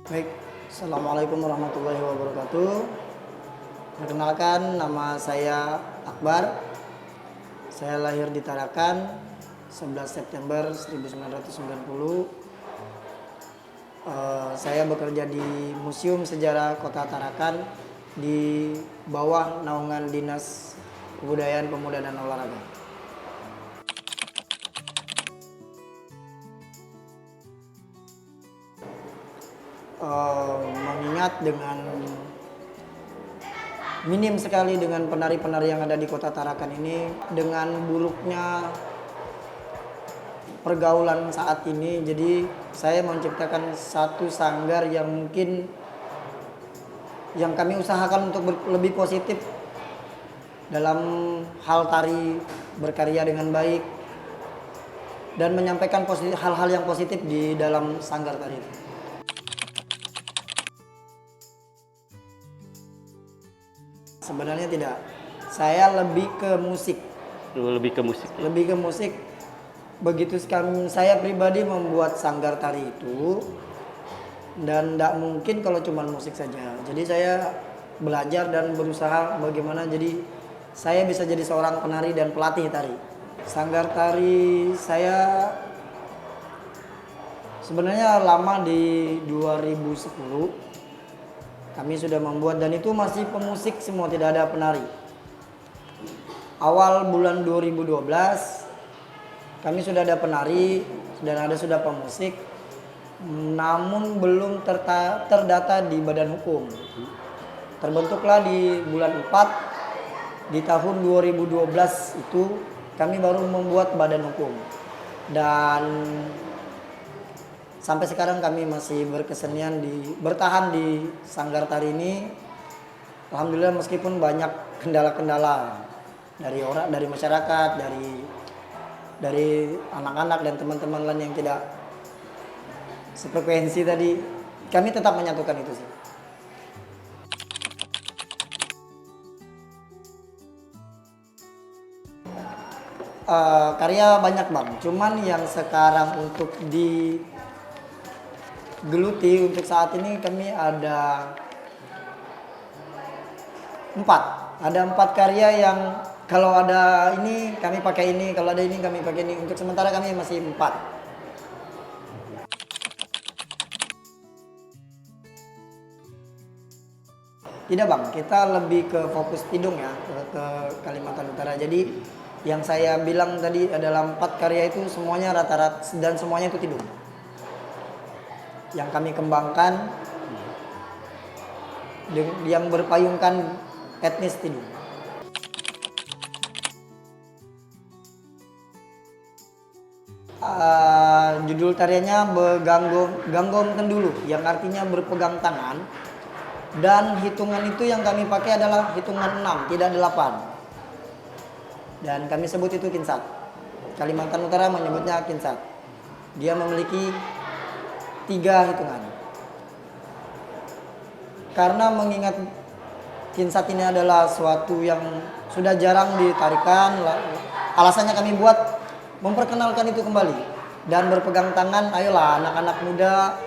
Baik, Assalamualaikum warahmatullahi wabarakatuh. Perkenalkan, nama saya Akbar. Saya lahir di Tarakan 11 September 1990. Saya bekerja di Museum Sejarah Kota Tarakan di bawah naungan Dinas Kebudayaan, Pemuda dan Olahraga. Mengingat dengan minim sekali dengan penari-penari yang ada di Kota Tarakan ini, dengan buruknya pergaulan saat ini, jadi saya menciptakan satu sanggar yang mungkin yang kami usahakan untuk lebih positif dalam hal tari, berkarya dengan baik dan menyampaikan hal-hal yang positif di dalam sanggar tari itu. Sebenarnya tidak. Saya lebih ke musik. Lebih ke musik ya? Lebih ke musik. Begitu sekali saya pribadi membuat sanggar tari itu, dan tidak mungkin kalau cuma musik saja. Jadi saya belajar dan berusaha bagaimana jadi saya bisa jadi seorang penari dan pelatih tari. Sanggar tari saya sebenarnya lama di 2010. Kami sudah membuat dan itu masih pemusik semua, tidak ada penari. Awal bulan 2012 kami sudah ada penari dan sudah pemusik, namun belum terdata di badan hukum. Terbentuklah di bulan 4 di tahun 2012 itu kami baru membuat badan hukum. Dan sampai sekarang kami masih bertahan di sanggar tari ini. Alhamdulillah, meskipun banyak kendala-kendala dari masyarakat, dari anak-anak dan teman-teman lain yang tidak sefrekuensi tadi, kami tetap menyatukan itu sih. Karya banyak bang, cuman yang sekarang untuk digeluti untuk saat ini kami ada 4 karya yang kalau ada ini kami pakai ini, kalau ada ini kami pakai ini. Untuk sementara kami masih 4. Tidak bang, kita lebih ke fokus tidung ya, ke Kalimantan Utara. Jadi yang saya bilang tadi adalah 4 karya itu semuanya rata-rata dan semuanya itu tidung. Yang kami kembangkan yang berpayungkan etnis tidung. Judul tariannya Ganggom Tendulu, yang artinya berpegang tangan, dan hitungan itu yang kami pakai adalah hitungan 6, tidak 8. Dan kami sebut itu kinsat. Kalimantan Utara menyebutnya kinsat. Dia memiliki 3 hitungan. Karena mengingat kinsat ini adalah suatu yang sudah jarang ditarikan, alasannya kami buat memperkenalkan itu kembali. Dan berpegang tangan, ayolah anak-anak muda,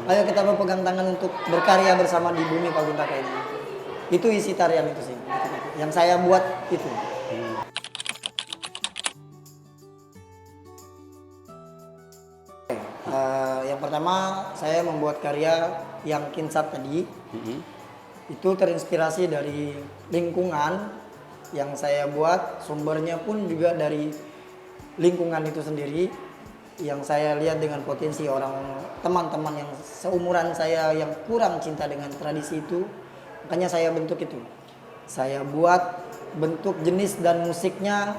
ayo kita berpegang tangan untuk berkarya bersama di bumi Paguntaka ini. Itu isi tarian itu sih, yang saya buat itu. Yang pertama saya membuat karya yang kinsat tadi. Itu terinspirasi dari lingkungan yang saya buat, sumbernya pun juga dari lingkungan itu sendiri, yang saya lihat dengan potensi teman-teman yang seumuran saya yang kurang cinta dengan tradisi itu, makanya saya bentuk itu. Saya buat bentuk jenis dan musiknya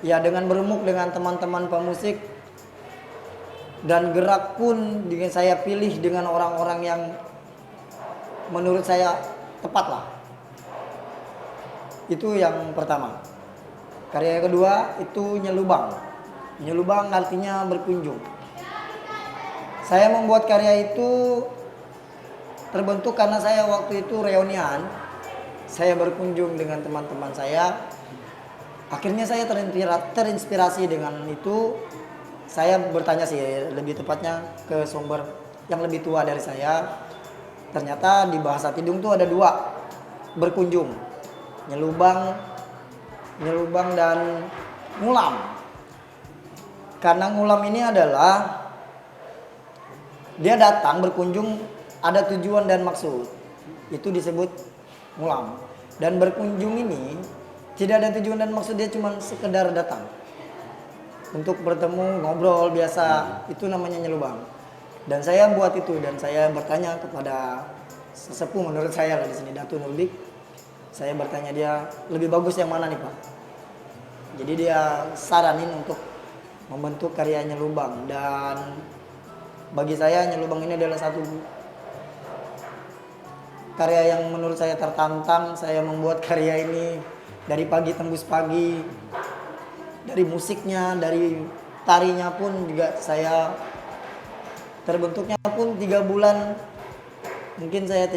ya dengan beremuk dengan teman-teman pemusik, dan gerak pun dengan saya pilih dengan orang-orang yang menurut saya tepat lah. Itu yang pertama. Karya yang kedua itu nyelubang. Nyelubang artinya berkunjung. Saya membuat karya itu terbentuk karena saya waktu itu reunian. Saya berkunjung dengan teman-teman saya. Akhirnya saya terinspirasi dengan itu. Saya bertanya sih lebih tepatnya ke sumber yang lebih tua dari saya. ternyata di bahasa Tidung tuh ada dua, berkunjung, nyelubang dan ngulam. Karena ngulam ini adalah dia datang berkunjung, ada tujuan dan maksud, itu disebut ngulam. Dan berkunjung ini tidak ada tujuan dan maksud, dia cuma sekedar datang untuk bertemu, ngobrol biasa, itu namanya nyelubang. Dan saya buat itu, dan saya bertanya kepada sesepuh menurut saya lah di sini, Datu Nurdik. Saya bertanya dia, lebih bagus yang mana nih Pak? Jadi dia saranin untuk membentuk karya nyelubang, dan bagi saya nyelubang ini adalah satu karya yang menurut saya tertantang. Saya membuat karya ini dari pagi tembus pagi, dari musiknya, dari tarinya pun juga saya, terbentuknya pun 3 bulan. Mungkin saya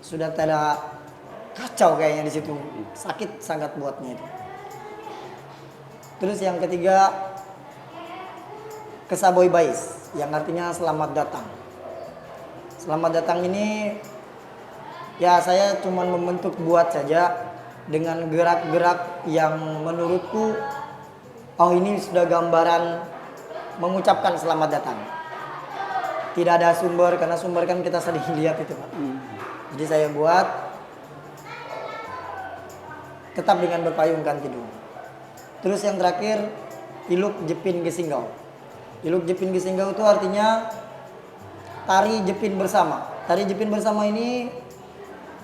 sudah tidak kacau kayaknya di situ, sakit sangat buatnya itu. Terus yang ketiga, Kesaboy Bais, yang artinya selamat datang. Selamat datang ini ya saya cuma membentuk buat saja dengan gerak-gerak yang menurutku, oh ini sudah gambaran mengucapkan selamat datang. Tidak ada sumber, karena sumber kan kita sering lihat itu Pak. Jadi saya buat tetap dengan berpayungkan Tidung. Terus yang terakhir, Iluk Jepin Gesinggau. Iluk Jepin Gesinggau itu artinya tari jepin bersama. Tari jepin bersama ini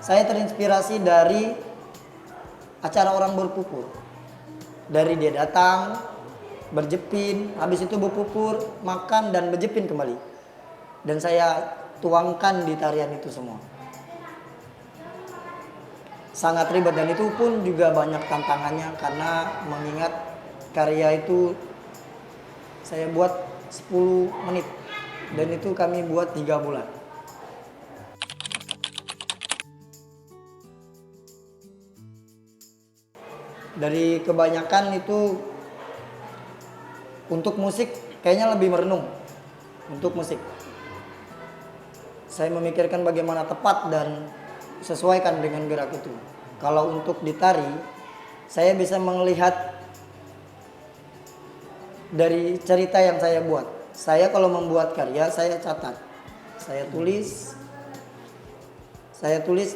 saya terinspirasi dari acara orang berpupur. Dari dia datang, berjepin, habis itu berpupur, makan dan berjepin kembali. Dan saya tuangkan di tarian itu semua. Sangat ribet, dan itu pun juga banyak tantangannya, karena mengingat karya itu saya buat 10 menit dan itu kami buat 3 bulan. Dari kebanyakan itu untuk musik kayaknya lebih merenung. Untuk musik saya memikirkan bagaimana tepat dan sesuaikan dengan gerak itu. Kalau untuk ditari, saya bisa melihat dari cerita yang saya buat. Saya kalau membuat karya, saya catat, saya tulis,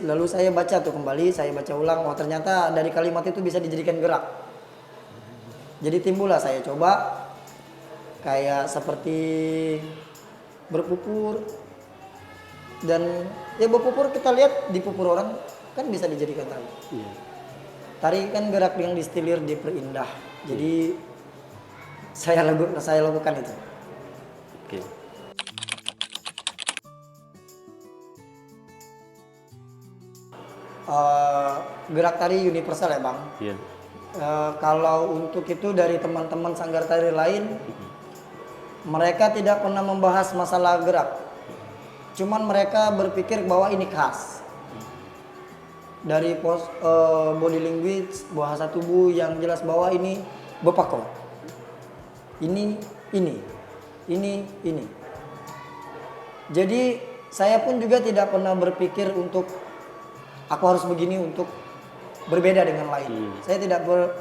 lalu saya baca tuh kembali, saya baca ulang. Oh ternyata dari kalimat itu bisa dijadikan gerak. Jadi timbullah saya coba kayak seperti berpupur. Dan ya berpupur, kita lihat di pupur orang kan bisa dijadikan tari. Tari kan gerak yang distilir, diperindah. Jadi saya lakukan itu. Oke. Gerak tari universal ya Bang. Iya. Kalau untuk itu dari teman-teman sanggar tari lain, mereka tidak pernah membahas masalah gerak. Cuman mereka berpikir bahwa ini khas. Dari body language, bahasa tubuh yang jelas bahwa ini bepako. Ini. Jadi saya pun juga tidak pernah berpikir untuk aku harus begini untuk berbeda dengan lain.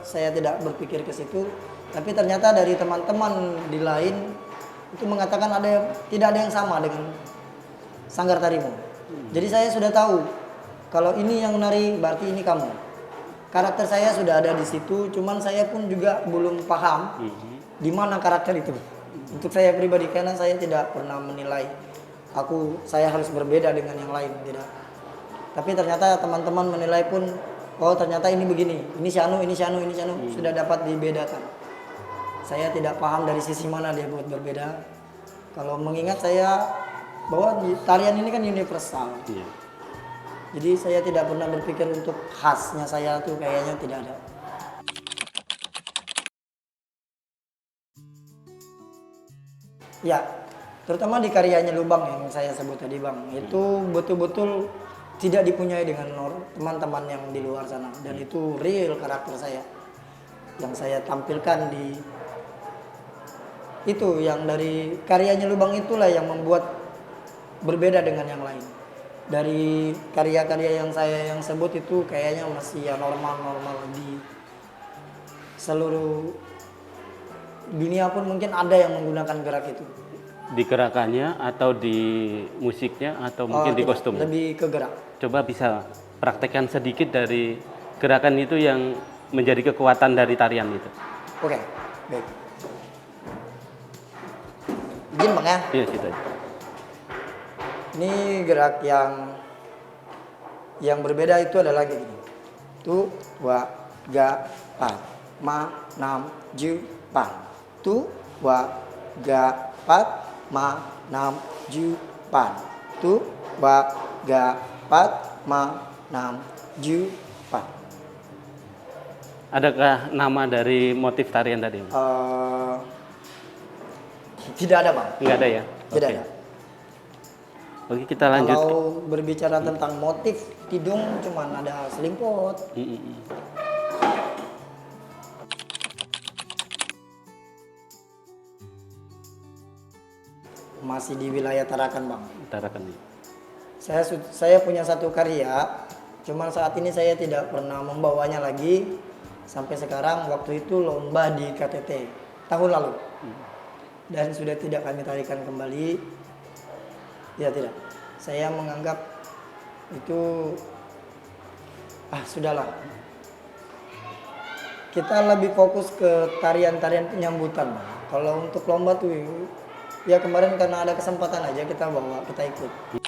Saya tidak berpikir ke situ. Tapi ternyata dari teman-teman di lain itu mengatakan tidak ada yang sama dengan sanggar tarimu. Jadi saya sudah tahu kalau ini yang nari berarti ini kamu. Karakter saya sudah ada di situ, cuman saya pun juga belum paham di mana karakter itu. Untuk saya pribadi, karena saya tidak pernah menilai saya harus berbeda dengan yang lain, tidak. Tapi ternyata teman-teman menilai pun, oh ternyata ini begini, ini Syanu, sudah dapat dibedakan. Saya tidak paham dari sisi mana dia buat berbeda. Kalau mengingat saya bahwa tarian ini kan universal. Iya. Jadi saya tidak pernah berpikir untuk khasnya saya tuh kayaknya tidak ada. Ya, terutama di karyanya Lubang yang saya sebut tadi Bang, itu betul-betul tidak dipunyai dengan teman-teman yang di luar sana, dan itu real karakter saya yang saya tampilkan di itu, yang dari karyanya Lubang itulah yang membuat berbeda dengan yang lain. dari karya-karya yang sebut itu kayaknya masih ya normal-normal di seluruh dunia pun mungkin ada yang menggunakan gerak itu. Di gerakannya atau di musiknya atau mungkin di Tidak, kostumnya? lebih ke gerak. Coba bisa praktekkan sedikit dari gerakan itu yang menjadi kekuatan dari tarian itu. Oke, baik. Izin Bang ya. Iya, situ aja. Ini gerak yang berbeda itu adalah gini. Tu, wa, ga, pa, ma, nam, ju, pa. Tu, wa, ga, pa, ma, nam, ju, pa. Tu, wa, ga, pa, ma, nam, ju, pa. Adakah nama dari motif tarian tadi? Tidak ada Bang. Enggak ada ya? Tidak Oke. ada. Oke, kita lanjut. Kalau berbicara tentang motif tidung cuman ada selimpot. Masih di wilayah Tarakan Bang. Tarakan ini. Saya punya satu karya, cuman saat ini saya tidak pernah membawanya lagi. Sampai sekarang waktu itu lomba di KTT tahun lalu. Dan sudah tidak kami tarikan kembali. Ya tidak. Saya menganggap itu sudahlah. Kita lebih fokus ke tarian-tarian penyambutan, Bang. Kalau untuk lomba tuh ya kemarin karena ada kesempatan aja kita bawa, kita ikut.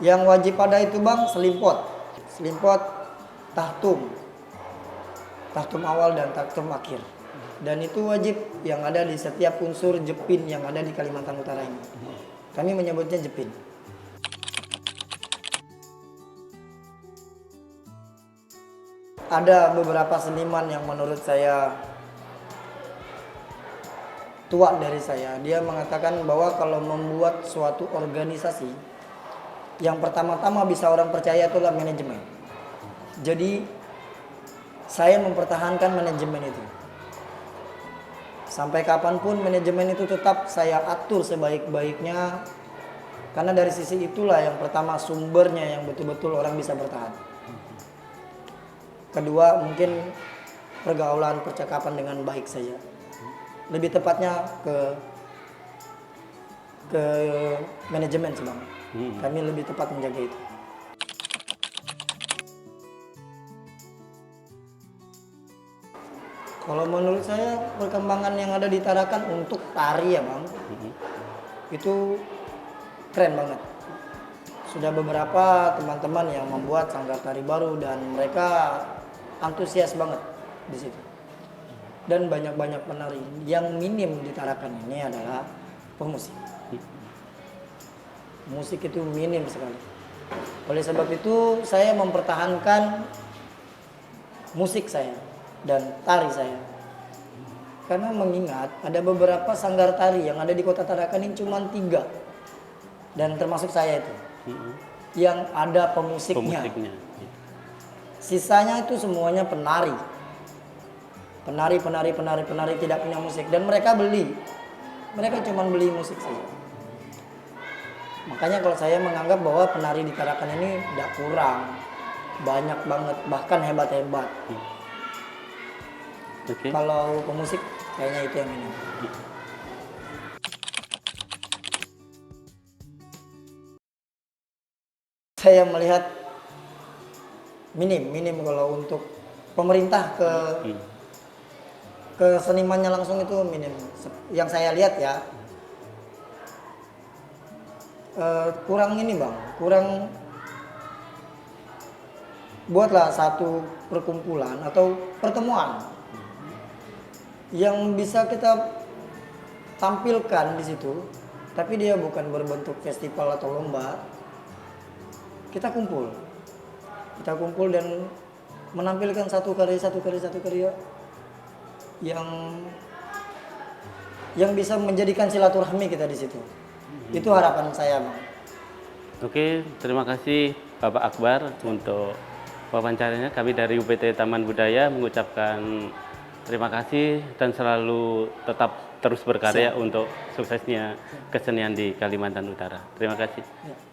Yang wajib ada itu Bang selimpot. Selimpot tahtum. Tahtum awal dan tahtum akhir. Dan itu wajib yang ada di setiap unsur jepin yang ada di Kalimantan Utara ini. Kami menyebutnya jepin. Ada beberapa seniman yang menurut saya tua dari saya. Dia mengatakan bahwa kalau membuat suatu organisasi, yang pertama-tama bisa orang percaya itulah manajemen. Jadi saya mempertahankan manajemen itu. Sampai kapanpun manajemen itu tetap saya atur sebaik-baiknya. Karena dari sisi itulah yang pertama sumbernya yang betul-betul orang bisa bertahan. Kedua mungkin pergaulan, percakapan dengan baik saja. Lebih tepatnya ke manajemen sih Bang. Kami lebih tepat menjaga itu. Kalau menurut saya perkembangan yang ada di Tarakan untuk tari ya Bang, itu keren banget. Sudah beberapa teman-teman yang membuat sanggar tari baru dan mereka antusias banget di situ. Dan banyak-banyak penari. Yang minim di Tarakan ini adalah pemusik. Musik itu minim sekali. Oleh sebab itu saya mempertahankan musik saya dan tari saya. Karena mengingat ada beberapa sanggar tari yang ada di kota Tarakan ini cuma 3. Dan termasuk saya itu. Yang ada pemusiknya. Sisanya itu semuanya penari. Penari tidak punya musik. Dan mereka beli. Mereka cuma beli musik saja. Makanya kalau saya menganggap bahwa penari di Tarakan ini tidak kurang. Banyak banget, bahkan hebat-hebat. Okay. Kalau pemusik kayaknya itu yang ini. Saya melihat minim kalau untuk pemerintah ke senimannya langsung itu minim. Yang saya lihat ya kurang ini Bang, kurang buatlah satu perkumpulan atau pertemuan yang bisa kita tampilkan di situ, tapi dia bukan berbentuk festival atau lomba. Kita kumpul dan menampilkan satu karya yang bisa menjadikan silaturahmi kita di situ. Itu harapan saya, Bang. Oke, terima kasih Bapak Akbar untuk wawancaranya. Kami dari UPT Taman Budaya mengucapkan terima kasih dan selalu tetap terus berkarya untuk suksesnya kesenian di Kalimantan Utara. Terima kasih. Ya.